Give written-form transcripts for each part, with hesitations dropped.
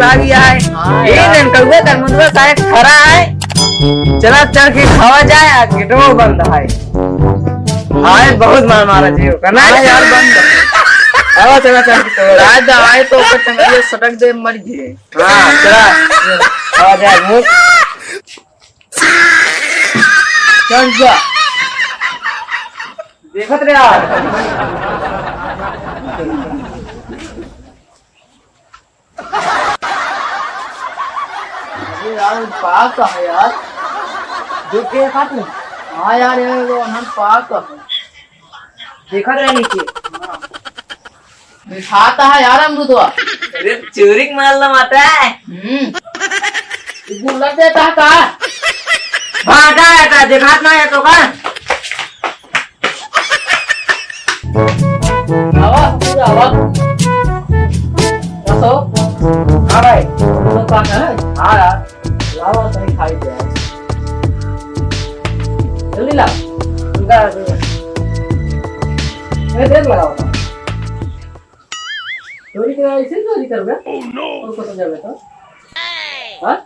आ गया है। ये दिन कौवे का मुंडवा का खरा है। चला चल के खावा जाए, आज गेटो बंद है। आए बहुत मार मारा जी करना है यार बंद। आओ चला चल के तो रात आए तो टंगड़िए सटक दे मर गए। हां चला आ जा मुझ चल जा देखत रे यार। यार पाक है यार जो के खाते। हाँ यार ये वो हम पाक देखा रहे नीचे खाता है यार अमरुदवा। अरे चोरी मारना माता है। बुला देता है का भागा है का दिखात ना है तो का आवाज पूरा आवाज कसो। हाँ भाई तो पाक है। हाँ यार लावा सही खाई दे जल्दी ला उनका मैं देर लगाओ चोरी के ऐसे चोरी कर बे। ओह नो उनको समझा बेटा। हां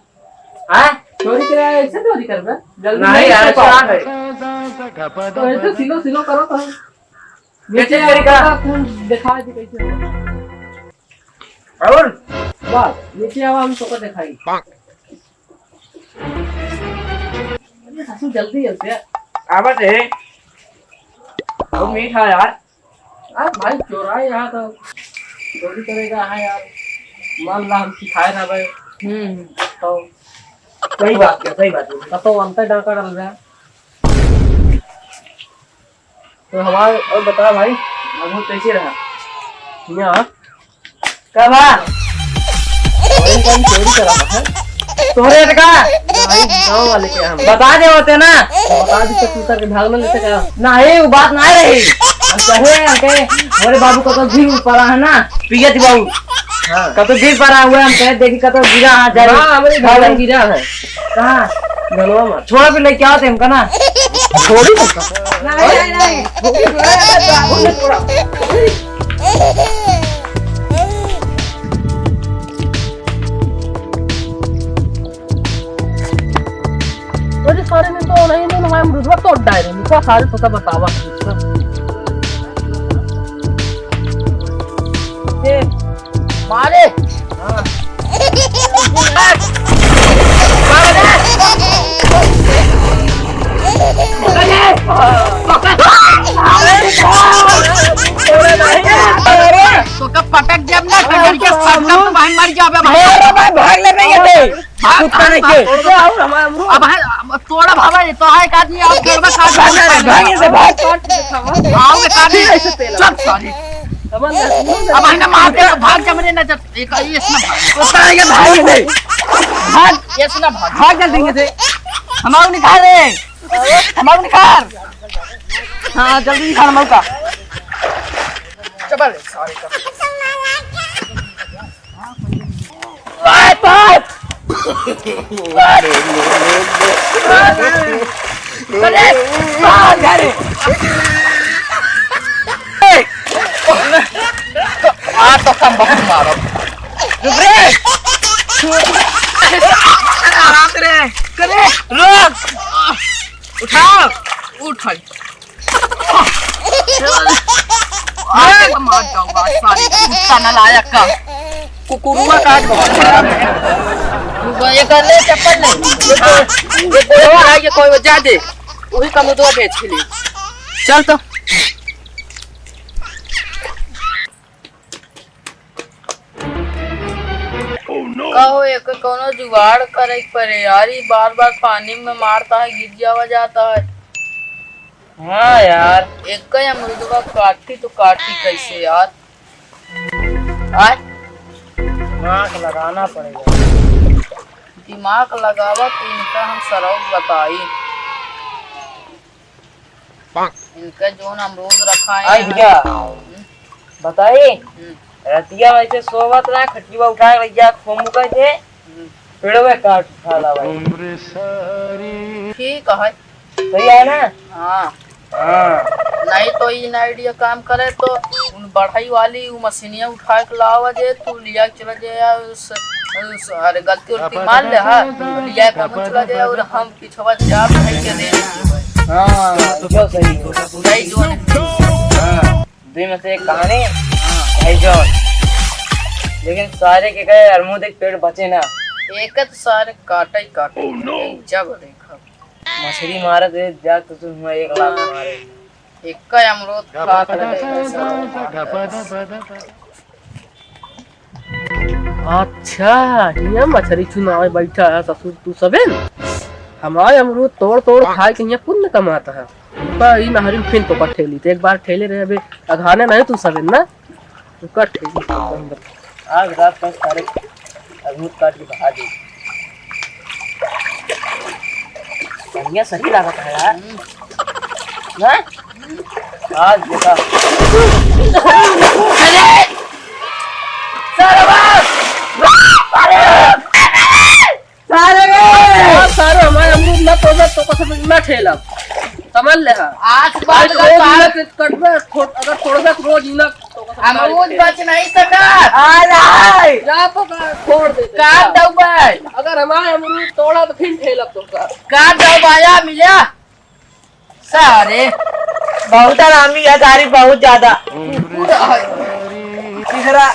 हां चोरी के ऐसे चोरी कर बे जल्दी नहीं यार आ गए तो ऐसे सिलो सिलो करो तो कैसे चोरी का दिखा दे कैसे और बस नीचे आवा हम तो को दिखाई सासू जल्दी जल्दी आवाज है वो मीठा यार। अरे भाई चोराए यहाँ तो चोरी करेगा है यार मान ला हम सिखाए ना भाई। तो सही बात है सही बात है तो अंतर डाका डाल रहा तो हमारे और बता भाई हम कैसे रहा यहाँ कब चोरी करा है तोरे का भाई गांव वाले के हम बता दे होते ना बता दी तो तू के भाग में लेते क्या नहीं वो बात नहीं रही। हम कहे के हमारे बाबू का तो भी पड़ा है ना पियत बाबू। हां का तो भी पड़ा हुआ हम कहे देखी का तो गिरा हां जा। हां हमारे घर में गिरा है कहां गलवा में छोड़ा भी ले क्या होते हमका ना छोड़ी नहीं नहीं छोड़ा अरे सारे में तो नहीं नहीं हमारे मृदवा तोड़ डाले निका सारे पता बतावा ये मारे। हां तो कब पटक जब ना टंगड़ के सबका तो भाई मर जावे भाई। अरे भाई भाग ले नहीं थे कुत्ता नहीं के अब तोड़ा भावा तो है एक आदमी और करवा काट भाग से भाग आओगे काटी चल सारी अब है ना मार के भाग जा मेरे ना एक इसमें कुत्ता है के भाग नहीं भाग इसमें भाग जल्दी से हमारे निकाल रे हमारे निकाल। हां जल्दी निकाल मौका चल सॉरी बात अरे अरे आ तो कम बहुत मारो आराम करे करे रुक उठाओ उठ आज मार जाऊंगा सारी कुत्ता नालायक का कुकुरुआ काट ये कर ले चप्पल नहीं ये कोई और है ये कोई वजह दे वही कम दो बेच के लिए चल तो कहो एक कोनो जुगाड़ करे पड़े यार ये बार बार पानी में मारता है गिर जावा जाता है। हाँ यार एक ही अमरुदवा काटी तो काटी कैसे यार आज दिमाग लगाना पड़ेगा। दिमाग लगावा तो इनका हम सरौत बताई इनका जो अमरूद रखा है क्या बताइए रतिया वैसे सोवत ना खटिया उठा लिया खोमू का थे पेड़वे काट उठा ला भाई ठीक है सही है ना। हाँ हाँ नहीं तो इन आइडिया काम करे तो बढ़ाई वाली वो मशीनिया उठा के लावा जे तू लिया के चला जाए अरे गलती उल्टी मान ले हा लिया के हम चला जाए और हम पिछवा चाप भाई के दे हां जो सही सही जो हां दुई में से एक कहानी भाई जॉन लेकिन सारे के कहे अरमुद एक पेड़ बचे ना एक तो सारे काटा ही काटे जब देखा मछली मारे दे जा तो तुम 1 लाख मारे एक का अमरूद खा कर अच्छा ये मछली चुनाव बैठा है ससुर तू सबेन हमारे अमरूद तोड़ तोड़ खाए के यहाँ पुण्य कमाता है पर इन हरिन फिन तो ठेली तो एक बार ठेले रहे अबे अघाने नहीं तू सबेन ना तो कट ठेली आज रात का सारे अमरूद काट के बहा दे बढ़िया सही लागत है यार ना आज देखा सारे हमारे अमरूद ना तो कसम ना ठेला समझ ले आज बात अगर थोड़ा सा रोज ना अमरूद बच नहीं सका जा पका छोड़ दे काट दो भाई अगर हमारे अमरूद तोड़ा तो फिर ठेला तो काट दो भाया मिला सारे बहुत आरामी है तारीफ बहुत ज्यादा तीसरा